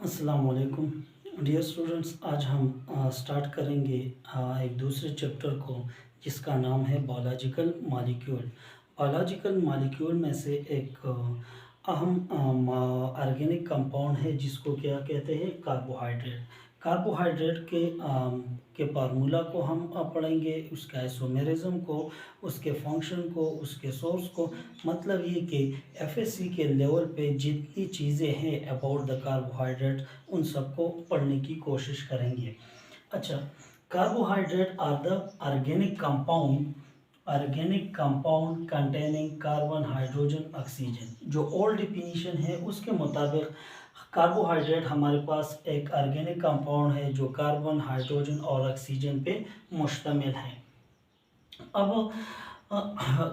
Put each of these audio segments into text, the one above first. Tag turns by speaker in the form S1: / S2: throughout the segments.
S1: अस्सलाम वालेकुम dear students. आज हम स्टार्ट करेंगे एक दूसरे चैप्टर को जिसका नाम है बायोलॉजिकल मॉलिक्यूल। बायोलॉजिकल मॉलिक्यूल में से एक अहम ऑर्गेनिक कंपाउंड है जिसको क्या कहते हैं, कार्बोहाइड्रेट। कार्बोहाइड्रेट के फार्मूला को हम पढ़ेंगे, उसका आइसोमेरिज्म को, उसके फंक्शन को, उसके सोर्स को। मतलब ये कि एफएससी के लेवल पे जितनी चीज़ें हैं अबाउट द कार्बोहाइड्रेट उन सबको पढ़ने की कोशिश करेंगे। अच्छा, carbohydrate are the organic compound containing carbon, hydrogen, oxygen. जो ओल्ड डिफिनीशन है उसके मुताबिक कार्बोहाइड्रेट हमारे पास एक ऑर्गेनिक कंपाउंड है जो कार्बन, हाइड्रोजन और ऑक्सीजन पे मुश्तमिल है। अब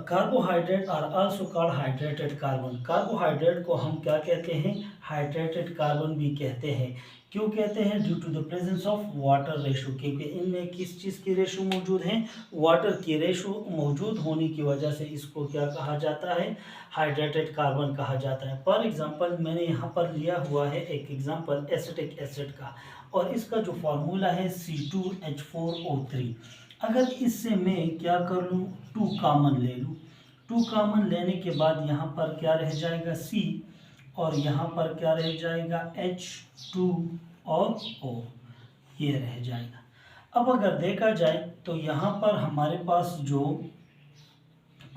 S1: carbohydrate are also called hydrated carbon. Carbohydrate को हम क्या कहते हैं, हाइड्रेटेड कार्बन भी कहते हैं। क्यों कहते हैं? Due to the presence of water ratio, क्योंकि इनमें किस चीज़ की रेशो मौजूद है, वाटर की रेशो मौजूद होने की वजह से इसको क्या कहा जाता है, हाइड्रेटेड कार्बन कहा जाता है। फॉर एग्जांपल मैंने यहाँ पर लिया हुआ है एक एग्जांपल एसिटिक एसिड का, और इसका जो फार्मूला है C2H4O3। अगर इससे मैं क्या कर लूँ, 2 कॉमन ले लूँ। 2 कॉमन लेने के बाद यहाँ पर क्या रह जाएगा, C, और यहाँ पर क्या रह जाएगा, H2 और O, ये रह जाएगा। अब अगर देखा जाए तो यहाँ पर हमारे पास जो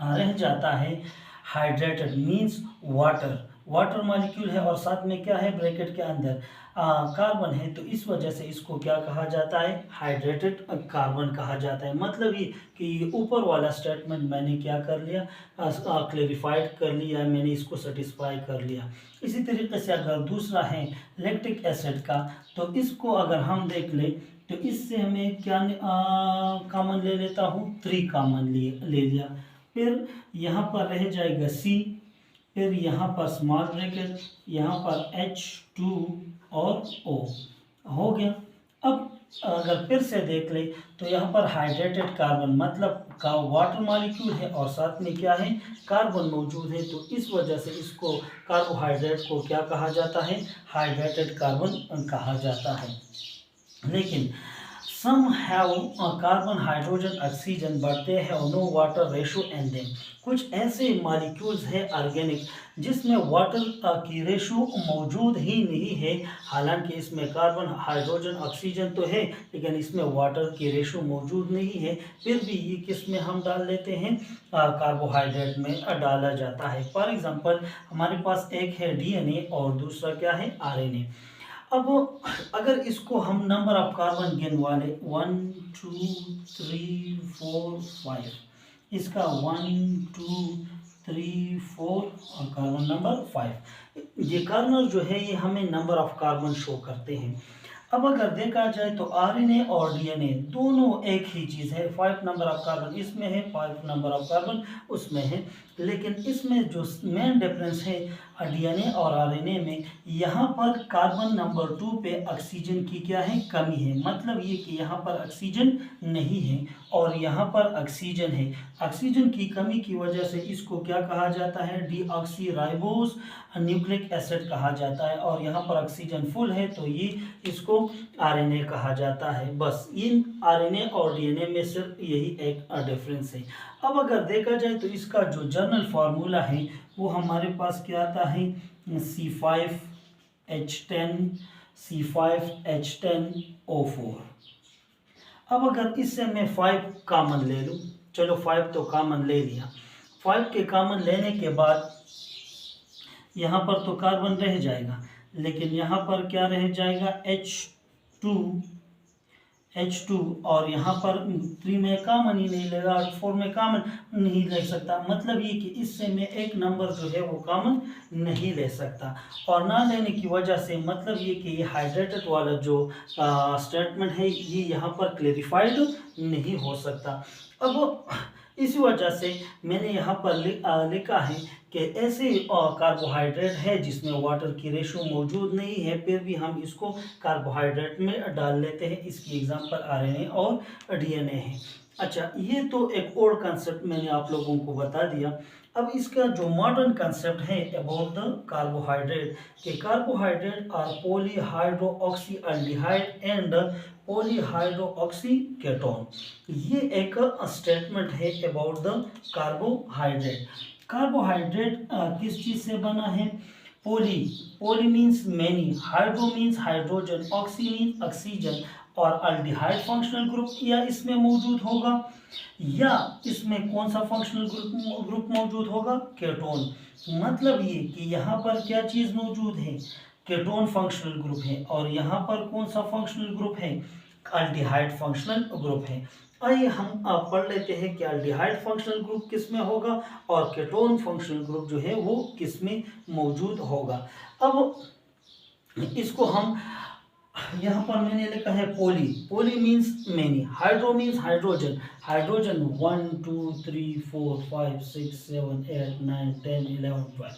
S1: रह जाता है हाइड्रेटेड मीन्स वाटर मॉलिक्यूल है, और साथ में क्या है, ब्रैकेट के अंदर कार्बन है, तो इस वजह से इसको क्या कहा जाता है, हाइड्रेटेड कार्बन कहा जाता है। मतलब ये कि ये ऊपर वाला स्टेटमेंट मैंने क्या कर लिया, क्लेरिफाइड कर लिया, मैंने इसको सेटिस्फाई कर लिया। इसी तरीके से अगर दूसरा है लैक्टिक एसिड का, तो इसको अगर हम देख ले तो इससे हमें क्या कॉमन ले लेता हूँ, 3 कॉमन ले लिया। फिर यहाँ पर रह जाएगा C, फिर यहाँ पर स्मॉल ब्रैकेट, यहाँ पर H2 और O, हो गया। अब अगर फिर से देख ले तो यहाँ पर हाइड्रेटेड कार्बन मतलब का वाटर मॉलिक्यूल है, और साथ में क्या है, कार्बन मौजूद है, तो इस वजह से इसको कार्बोहाइड्रेट को क्या कहा जाता है, हाइड्रेटेड कार्बन कहा जाता है। लेकिन some have carbon, hydrogen, oxygen but they have no water ratio in them। कुछ ऐसे मॉलिक्यूल्स हैं ऑर्गेनिक जिसमें वाटर की रेशो मौजूद ही नहीं है। हालांकि इसमें कार्बन, हाइड्रोजन, ऑक्सीजन तो है, लेकिन इसमें वाटर की रेशो मौजूद नहीं है। फिर भी ये किस में हम डाल लेते हैं, कार्बोहाइड्रेट में डाला जाता है। फॉर एग्जांपल हमारे पास एक है डीएनए और दूसरा क्या है, आरएनए। अब अगर इसको हम नंबर ऑफ कार्बन गिनवा ले, 1 2 3 4 5, इसका 1 2 3 4 और कार्बन नंबर 5, ये कार्बन जो है ये हमें नंबर ऑफ कार्बन शो करते हैं। अब अगर देखा जाए तो आरएनए और डीएनए दोनों एक ही चीज़ है। 5 नंबर ऑफ कार्बन इसमें है, 5 नंबर ऑफ कार्बन उसमें है, लेकिन इसमें जो मेन डिफरेंस है डीएनए और आरएनए में, यहाँ पर कार्बन नंबर 2 पे ऑक्सीजन की क्या है, कमी है। मतलब ये कि यहाँ पर ऑक्सीजन नहीं है और यहाँ पर ऑक्सीजन है। ऑक्सीजन की कमी की वजह से इसको क्या कहा जाता है, डीऑक्सीराइबोस न्यूक्लिक एसिड कहा जाता है, और यहाँ पर ऑक्सीजन फुल है तो ये इसको आरएनए कहा जाता है। बस इन आरएनए और डीएनए में सिर्फ यही एक डिफरेंस है। अब अगर देखा जाए तो इसका जो जनरल फार्मूला है वो हमारे पास क्या आता है, C5H10 C5H10O4। अब अगर इससे मैं 5 कॉमन ले लूँ, चलो 5 तो कॉमन ले लिया। 5 के कॉमन लेने के बाद यहाँ पर तो कार्बन रह जाएगा, लेकिन यहाँ पर क्या रह जाएगा, H2 और यहाँ पर 3 में कॉमन ही नहीं लेगा, 4 में कॉमन नहीं ले सकता। मतलब ये कि इससे मैं एक नंबर जो है वो कॉमन नहीं ले सकता, और ना लेने की वजह से मतलब ये कि ये हाइड्रेटेड वाला जो स्टेटमेंट है ये यहाँ पर क्लेरिफाइड नहीं हो सकता। अब इसी वजह से मैंने यहाँ पर लिखा है कि ऐसे कार्बोहाइड्रेट है जिसमें वाटर की रेशो मौजूद नहीं है, फिर भी हम इसको कार्बोहाइड्रेट में डाल लेते हैं। इसकी एग्जांपल आरएनए और डीएनए है। अच्छा, ये तो एक और कंसेप्ट मैंने आप लोगों को बता दिया। अब इसका जो मॉडर्न कंसेप्ट है अबाउट द कार्बोहाइड्रेट, के कार्बोहाइड्रेट आर पॉलीहाइड्रोऑक्सीअल्डिहाइड एंड पॉलीहाइड्रोऑक्सीकेटोन। ये एक स्टेटमेंट है अबाउट द कार्बोहाइड्रेट। कार्बोहाइड्रेट किस चीज से बना है? Poly, poly means many, hydro means hydrogen, oxy means oxygen, और अल्डिहाइड फंक्शनल ग्रुप या इसमें मौजूद होगा, या इसमें कौन सा फंक्शनल ग्रुप मौजूद होगा? केटोन। मतलब ये कि यहाँ पर क्या चीज मौजूद है? केटोन फंक्शनल ग्रुप है, और यहाँ पर कौन सा फंक्शनल ग्रुप है? अल्डिहाइड फंक्शनल ग्रुप है। आइए हम पढ़ लेते हैं कि अल्डिहाइड फंक्शनल ग्रुप किस में होगा और केटोन फंक्शनल ग्रुप जो है वो किस में मौजूद होगा। अब इसको हम यहाँ पर मैंने लिखा है poly, poly means many, hydro means hydrogen, hydrogen 1 2 3 4 5 6 7 8 9 10 11 12।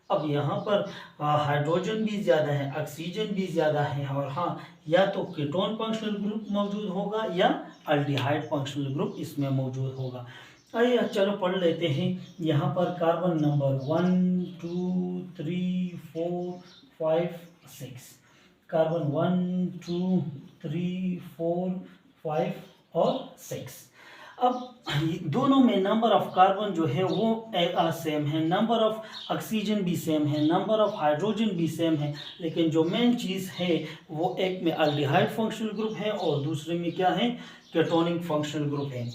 S1: अब यहाँ पर हाइड्रोजन भी ज़्यादा है, ऑक्सीजन भी ज़्यादा है, और हाँ, या तो कीटोन फंक्शनल ग्रुप मौजूद होगा या अल्डिहाइड फंक्शनल ग्रुप इसमें मौजूद होगा। आइए चलो पढ़ लेते हैं। यहाँ पर कार्बन नंबर 1 2 3 4 5 6, कार्बन 1 2 3 4 5 और 6। अब दोनों में नंबर ऑफ कार्बन जो है वो सेम है, नंबर ऑफ ऑक्सीजन भी सेम है, नंबर ऑफ हाइड्रोजन भी सेम है, लेकिन जो मेन चीज़ है वो एक में अल्डिहाइड फंक्शनल ग्रुप है और दूसरे में क्या है? केटोनिक फंक्शनल ग्रुप है।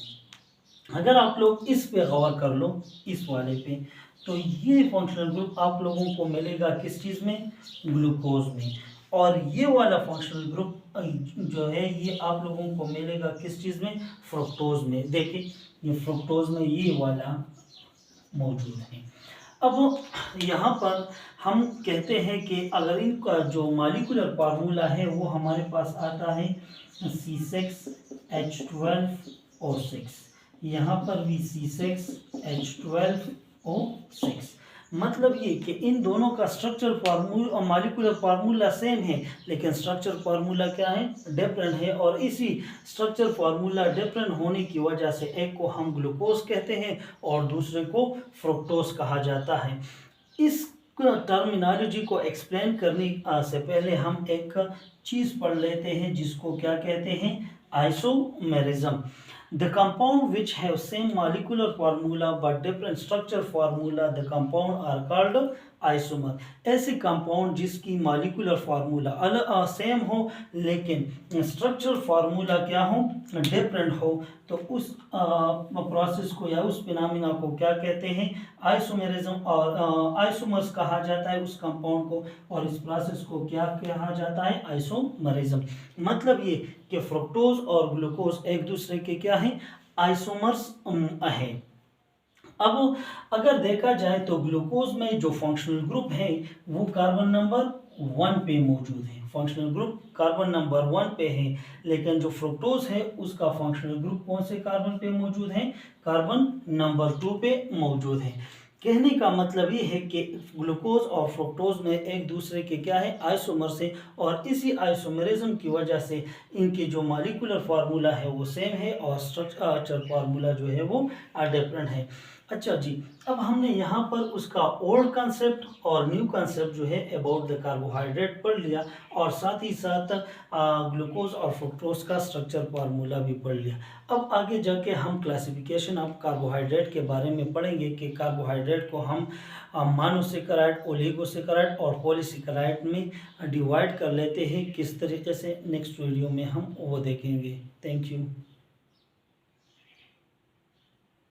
S1: अगर आप लोग इस पे गौर कर लो, इस वाले पे, तो ये फंक्शनल ग्रुप आप लोगों को मिलेगा किस चीज़ में? ग्लूकोज में। और ये वाला फंक्शनल ग्रुप जो है ये आप लोगों को मिलेगा किस चीज़ में? फ्रुक्टोज में। देखिए ये फ्रुक्टोज में ये वाला मौजूद है। अब यहाँ पर हम कहते हैं कि अगर इनका जो मॉलिक्यूलर फार्मूला है वो हमारे पास आता है C6H12O6, यहाँ पर भी C6H12O6। मतलब ये कि इन दोनों का structure formula, molecular formula same है, लेकिन स्ट्रक्चर फार्मूला क्या है? डिफरेंट है। और इसी स्ट्रक्चर फार्मूला डिफरेंट होने की वजह से एक को हम ग्लूकोज कहते हैं और दूसरे को फ्रुक्टोज कहा जाता है। इस टर्मिनोलॉजी को एक्सप्लेन करने से पहले हम एक चीज़ पढ़ लेते हैं जिसको क्या कहते हैं? Isomerism. The compound which have same molecular formula but different structure formula, the compound are called isomer। ऐसे कंपाउंड जिसकी मॉलिक्यूलर फार्मूला अलग सेम हो लेकिन स्ट्रक्चर फार्मूला क्या हो? डिफरेंट हो, तो उस प्रोसेस को या उस फिनोमेना को क्या कहते हैं? आइसोमेरिज्म। और आइसोमर्स कहा जाता है उस कंपाउंड को, और इस प्रोसेस को क्या कहा जाता है? आइसोमेरिज्म। मतलब ये कि फ्रुक्टोज और ग्लूकोज एक दूसरे के क्या है? आइसोमर्स है। अब अगर देखा जाए तो ग्लूकोज में जो फंक्शनल ग्रुप है वो कार्बन नंबर 1 पे मौजूद है, फंक्शनल ग्रुप कार्बन नंबर 1 पे है, लेकिन जो फ्रुक्टोज है उसका फंक्शनल ग्रुप कौन से कार्बन पे मौजूद है? कार्बन नंबर 2 पे मौजूद है। कहने का मतलब ये है कि ग्लूकोज और फ्रुक्टोज में एक दूसरे के क्या है? आइसोमर्स है, और इसी आइसोमेरिज्म की वजह से इनकी जो मॉलिक्यूलर फार्मूला है वो सेम है और स्ट्रक्चर फार्मूला जो है वो डिफरेंट है। अच्छा जी, अब हमने यहाँ पर उसका ओल्ड कंसेप्ट और न्यू कंसेप्ट जो है अबाउट द कार्बोहाइड्रेट पढ़ लिया, और साथ ही साथ ग्लूकोज और फ्रुक्टोज का स्ट्रक्चर फार्मूला भी पढ़ लिया। अब आगे जाके हम क्लासिफिकेशन ऑफ कार्बोहाइड्रेट के बारे में पढ़ेंगे कि कार्बोहाइड्रेट को हम मोनोसेकेराइड, ओलिगोसेकेराइड और पॉलीसेकेराइड में डिवाइड कर लेते हैं किस तरीके से। नेक्स्ट वीडियो में हम वो देखेंगे। Thank you.